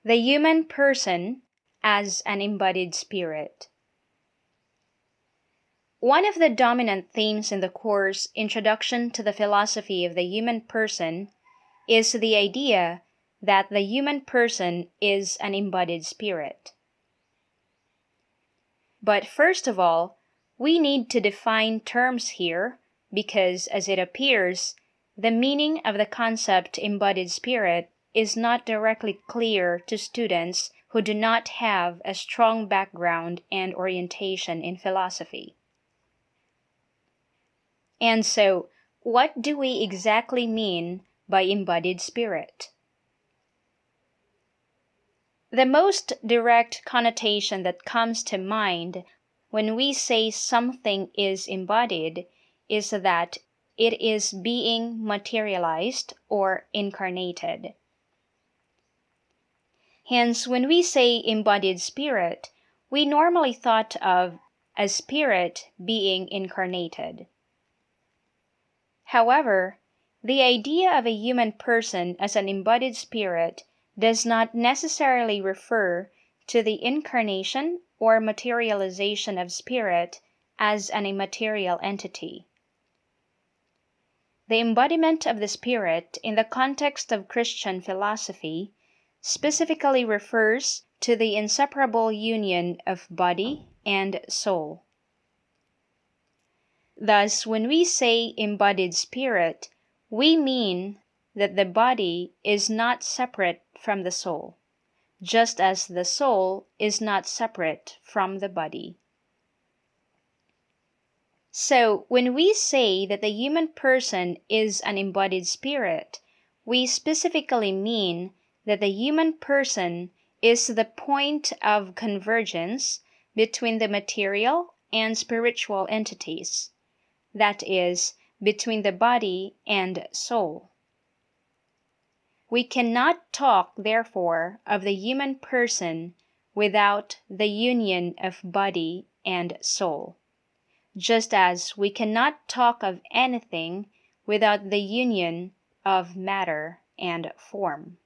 The human person as an embodied spirit. One of the dominant themes in the course Introduction to the Philosophy of the Human Person is the idea that the human person is an embodied spirit. But first of all, we need to define terms here because, as it appears, the meaning of the concept embodied spirit is not directly clear to students who do not have a strong background and orientation in philosophy. And so, what do we exactly mean by embodied spirit? The most direct connotation that comes to mind when we say something is embodied is that it is being materialized or incarnated. Hence, when we say embodied spirit, we normally thought of a spirit being incarnated. However, the idea of a human person as an embodied spirit does not necessarily refer to the incarnation or materialization of spirit as an immaterial entity. The embodiment of the spirit in the context of Christian philosophy specifically refers to the inseparable union of body and soul. Thus, when we say embodied spirit, we mean that the body is not separate from the soul, just as the soul is not separate from the body. So, when we say that the human person is an embodied spirit, we specifically mean that the human person is the point of convergence between the material and spiritual entities, that is, between the body and soul. We cannot talk, therefore, of the human person without the union of body and soul, just as we cannot talk of anything without the union of matter and form.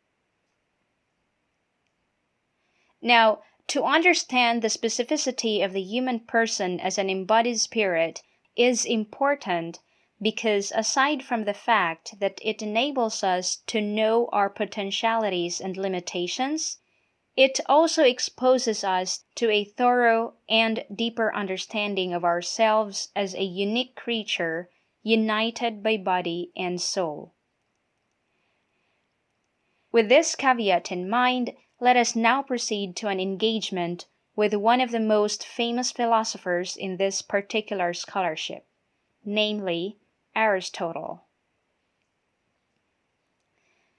Now, to understand the specificity of the human person as an embodied spirit is important because, aside from the fact that it enables us to know our potentialities and limitations, it also exposes us to a thorough and deeper understanding of ourselves as a unique creature united by body and soul. With this caveat in mind, let us now proceed to an engagement with one of the most famous philosophers in this particular scholarship, namely Aristotle.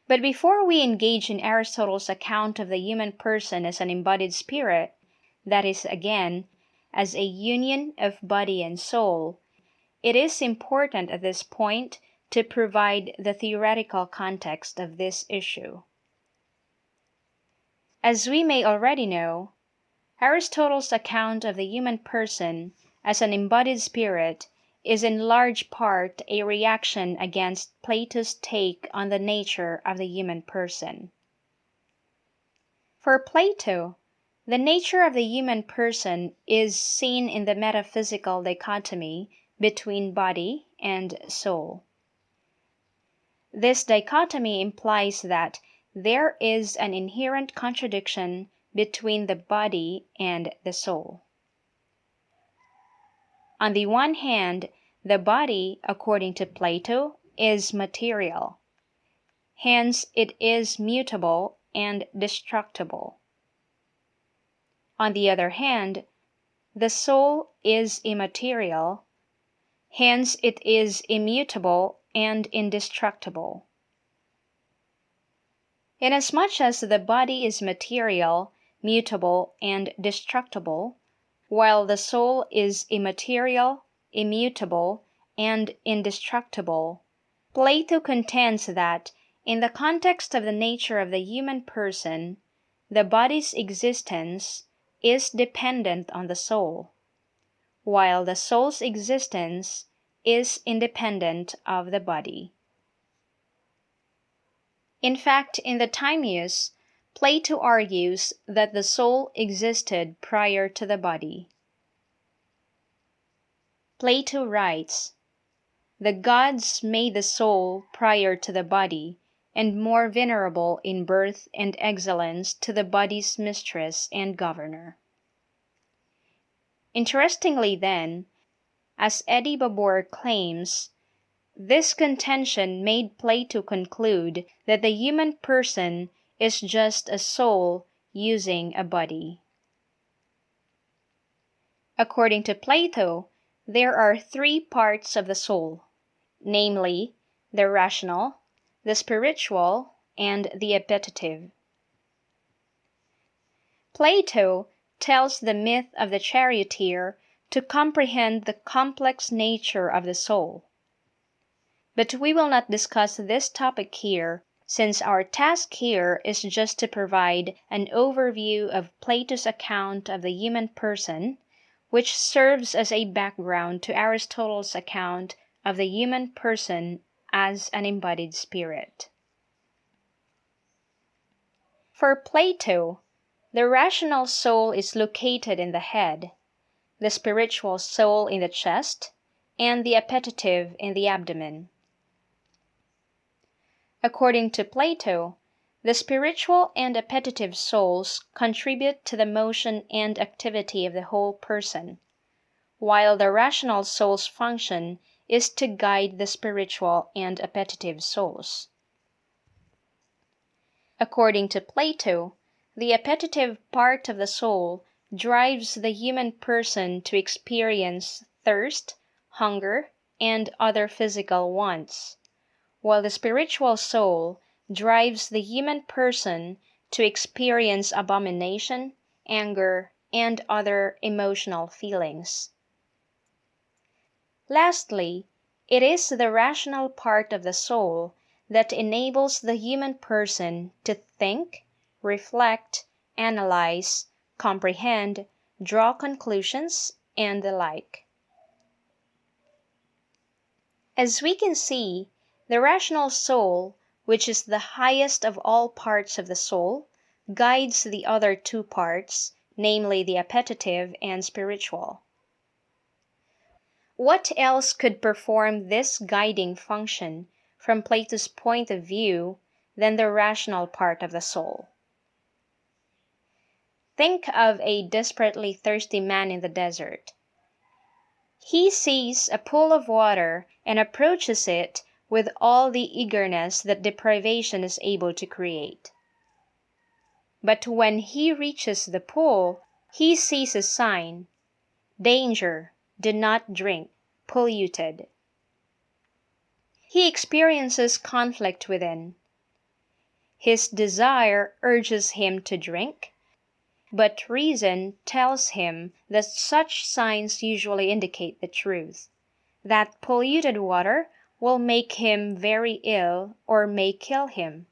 But before we engage in Aristotle's account of the human person as an embodied spirit, that is, again, as a union of body and soul, it is important at this point to provide the theoretical context of this issue. As we may already know, Aristotle's account of the human person as an embodied spirit is in large part a reaction against Plato's take on the nature of the human person. For Plato, the nature of the human person is seen in the metaphysical dichotomy between body and soul. This dichotomy implies that there is an inherent contradiction between the body and the soul. On the one hand, the body, according to Plato, is material. Hence, it is mutable and destructible. On the other hand, the soul is immaterial. Hence, it is immutable and indestructible. Inasmuch as the body is material, mutable, and destructible, while the soul is immaterial, immutable, and indestructible, Plato contends that, in the context of the nature of the human person, the body's existence is dependent on the soul, while the soul's existence is independent of the body. In fact, in the Timaeus, Plato argues that the soul existed prior to the body. Plato writes, "The gods made the soul prior to the body, and more venerable in birth and excellence to the body's mistress and governor." Interestingly then, as Eddie Babor claims, this contention made Plato conclude that the human person is just a soul using a body. According to Plato, there are three parts of the soul, namely, the rational, the spiritual, and the appetitive. Plato tells the myth of the charioteer to comprehend the complex nature of the soul. But we will not discuss this topic here, since our task here is just to provide an overview of Plato's account of the human person, which serves as a background to Aristotle's account of the human person as an embodied spirit. For Plato, the rational soul is located in the head, the spiritual soul in the chest, and the appetitive in the abdomen. According to Plato, the spiritual and appetitive souls contribute to the motion and activity of the whole person, while the rational soul's function is to guide the spiritual and appetitive souls. According to Plato, the appetitive part of the soul drives the human person to experience thirst, hunger, and other physical wants, while the spiritual soul drives the human person to experience abomination, anger, and other emotional feelings. Lastly, it is the rational part of the soul that enables the human person to think, reflect, analyze, comprehend, draw conclusions, and the like. As we can see, the rational soul, which is the highest of all parts of the soul, guides the other two parts, namely the appetitive and spiritual. What else could perform this guiding function, from Plato's point of view, than the rational part of the soul? Think of a desperately thirsty man in the desert. He sees a pool of water and approaches it with all the eagerness that deprivation is able to create. But when he reaches the pool, he sees a sign: "Danger, do not drink, polluted." He experiences conflict within. His desire urges him to drink, but reason tells him that such signs usually indicate the truth, that polluted water will make him very ill or may kill him,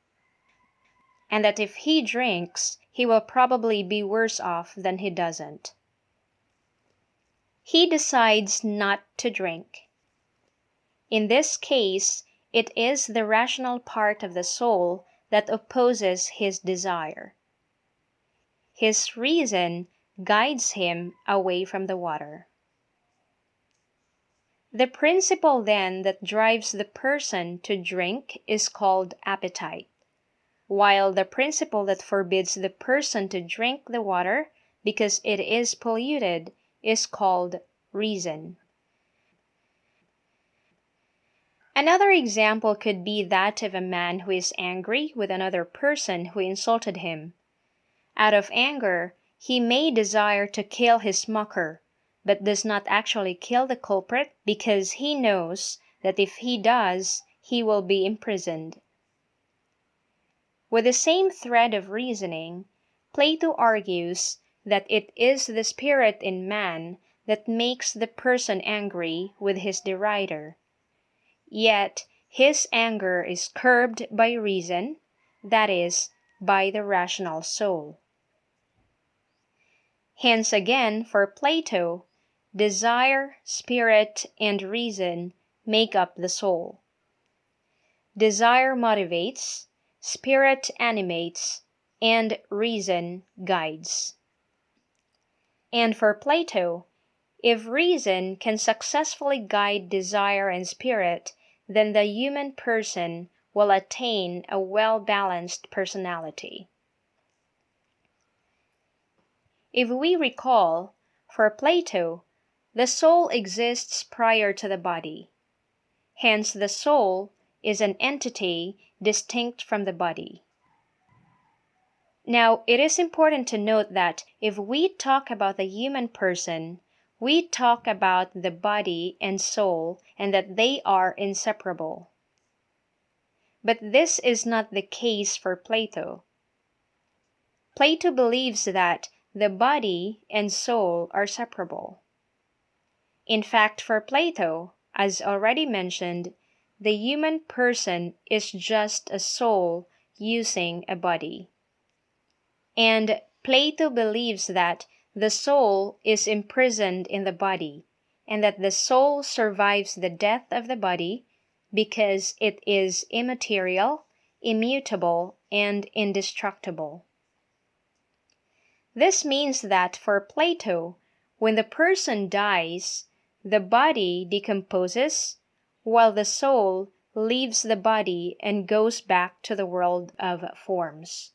and that if he drinks, he will probably be worse off than he doesn't. He decides not to drink. In this case, it is the rational part of the soul that opposes his desire. His reason guides him away from the water. The principle then that drives the person to drink is called appetite, while the principle that forbids the person to drink the water because it is polluted is called reason. Another example could be that of a man who is angry with another person who insulted him. Out of anger, he may desire to kill his mocker, but does not actually kill the culprit because he knows that if he does, he will be imprisoned. With the same thread of reasoning, Plato argues that it is the spirit in man that makes the person angry with his derider. Yet his anger is curbed by reason, that is, by the rational soul. Hence again, for Plato, desire, spirit, and reason make up the soul. Desire motivates, spirit animates, and reason guides. And for Plato, if reason can successfully guide desire and spirit, then the human person will attain a well-balanced personality. If we recall, for Plato, the soul exists prior to the body. Hence, the soul is an entity distinct from the body. Now, it is important to note that if we talk about the human person, we talk about the body and soul and that they are inseparable. But this is not the case for Plato. Plato believes that the body and soul are separable. In fact, for Plato, as already mentioned, the human person is just a soul using a body. And Plato believes that the soul is imprisoned in the body, and that the soul survives the death of the body because it is immaterial, immutable, and indestructible. This means that for Plato, when the person dies, the body decomposes, while the soul leaves the body and goes back to the world of forms.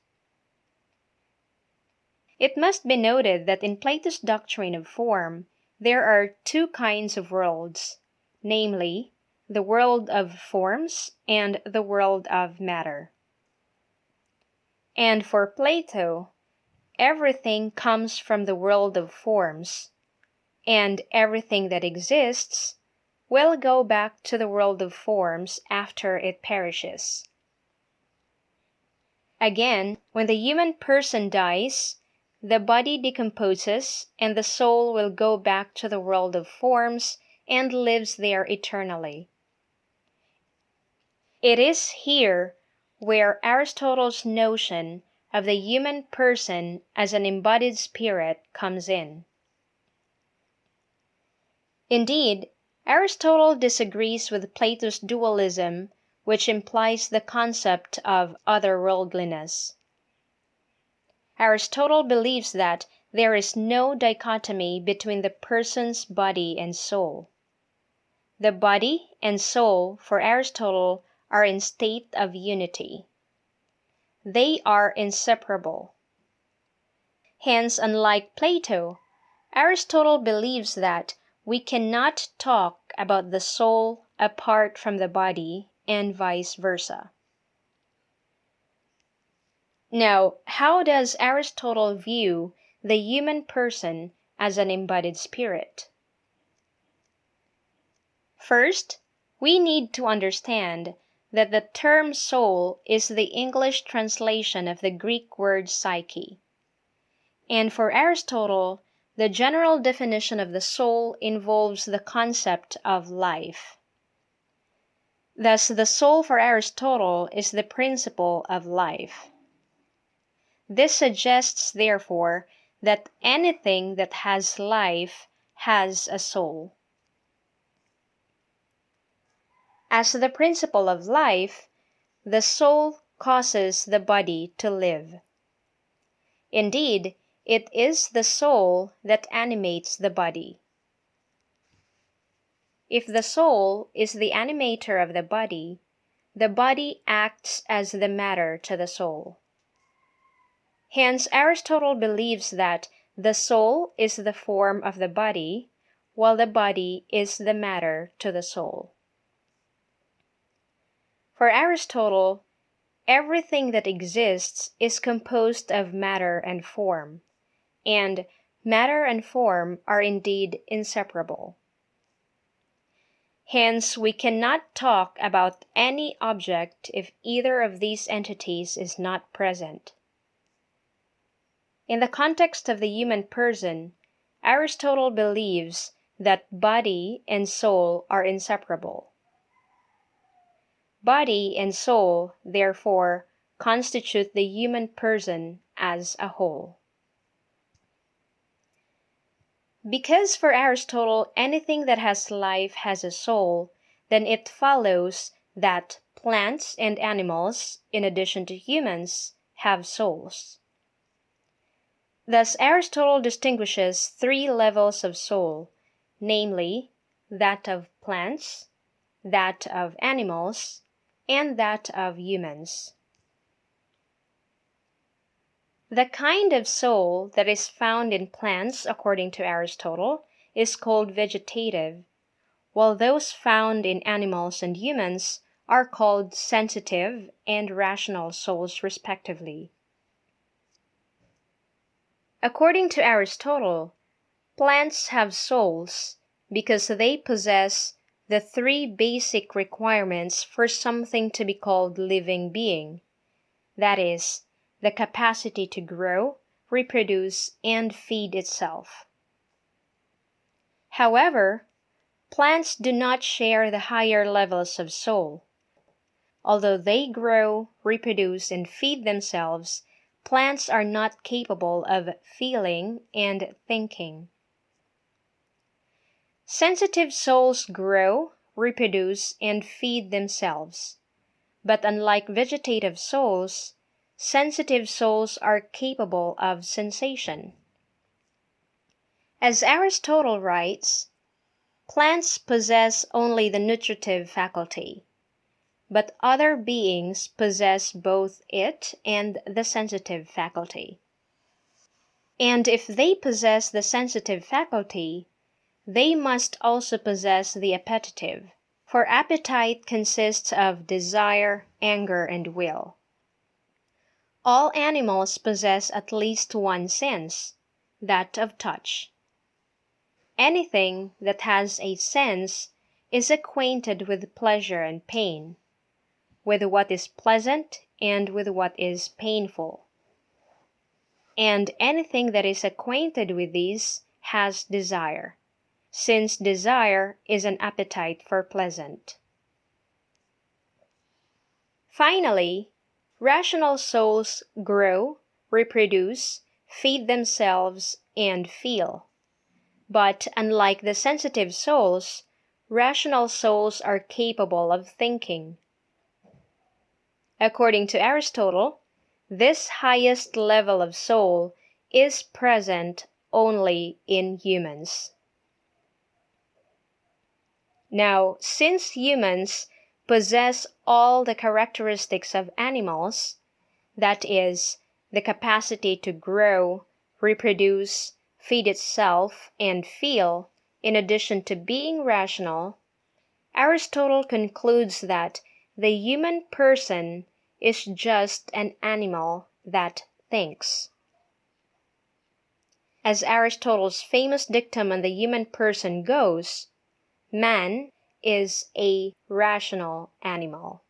It must be noted that in Plato's doctrine of form, there are two kinds of worlds, namely, the world of forms and the world of matter. And for Plato, everything comes from the world of forms, and everything that exists will go back to the world of forms after it perishes. Again, when the human person dies, the body decomposes and the soul will go back to the world of forms and lives there eternally. It is here where Aristotle's notion of the human person as an embodied spirit comes in. Indeed, Aristotle disagrees with Plato's dualism, which implies the concept of otherworldliness. Aristotle believes that there is no dichotomy between the person's body and soul. The body and soul, for Aristotle, are in state of unity. They are inseparable. Hence, unlike Plato, Aristotle believes that we cannot talk about the soul apart from the body and vice versa. Now, how does Aristotle view the human person as an embodied spirit? First, we need to understand that the term soul is the English translation of the Greek word psyche. And for Aristotle, the general definition of the soul involves the concept of life. Thus, the soul for Aristotle is the principle of life. This suggests, therefore, that anything that has life has a soul. As the principle of life, the soul causes the body to live. Indeed, it is the soul that animates the body. If the soul is the animator of the body acts as the matter to the soul. Hence, Aristotle believes that the soul is the form of the body, while the body is the matter to the soul. For Aristotle, everything that exists is composed of matter and form, and matter and form are indeed inseparable. Hence, we cannot talk about any object if either of these entities is not present. In the context of the human person, Aristotle believes that body and soul are inseparable. Body and soul, therefore, constitute the human person as a whole. Because for Aristotle anything that has life has a soul, then it follows that plants and animals, in addition to humans, have souls. Thus, Aristotle distinguishes three levels of soul, namely, that of plants, that of animals, and that of humans. The kind of soul that is found in plants, according to Aristotle, is called vegetative, while those found in animals and humans are called sensitive and rational souls, respectively. According to Aristotle, plants have souls because they possess the three basic requirements for something to be called living being, that is, the capacity to grow, reproduce, and feed itself. However, plants do not share the higher levels of soul. Although they grow, reproduce, and feed themselves, plants are not capable of feeling and thinking. Sensitive souls grow, reproduce, and feed themselves. But unlike vegetative souls, sensitive souls are capable of sensation. As Aristotle writes, plants possess only the nutritive faculty, but other beings possess both it and the sensitive faculty. And if they possess the sensitive faculty, they must also possess the appetitive, for appetite consists of desire, anger, and will. All animals possess at least one sense, that of touch. Anything that has a sense is acquainted with pleasure and pain, with what is pleasant and with what is painful. And anything that is acquainted with these has desire, since desire is an appetite for pleasant. Finally, rational souls grow, reproduce, feed themselves, and feel. But unlike the sensitive souls, rational souls are capable of thinking. According to Aristotle, this highest level of soul is present only in humans. Now, since humans possess all the characteristics of animals, that is, the capacity to grow, reproduce, feed itself, and feel, in addition to being rational, Aristotle concludes that the human person is just an animal that thinks. As Aristotle's famous dictum on the human person goes, man is a rational animal.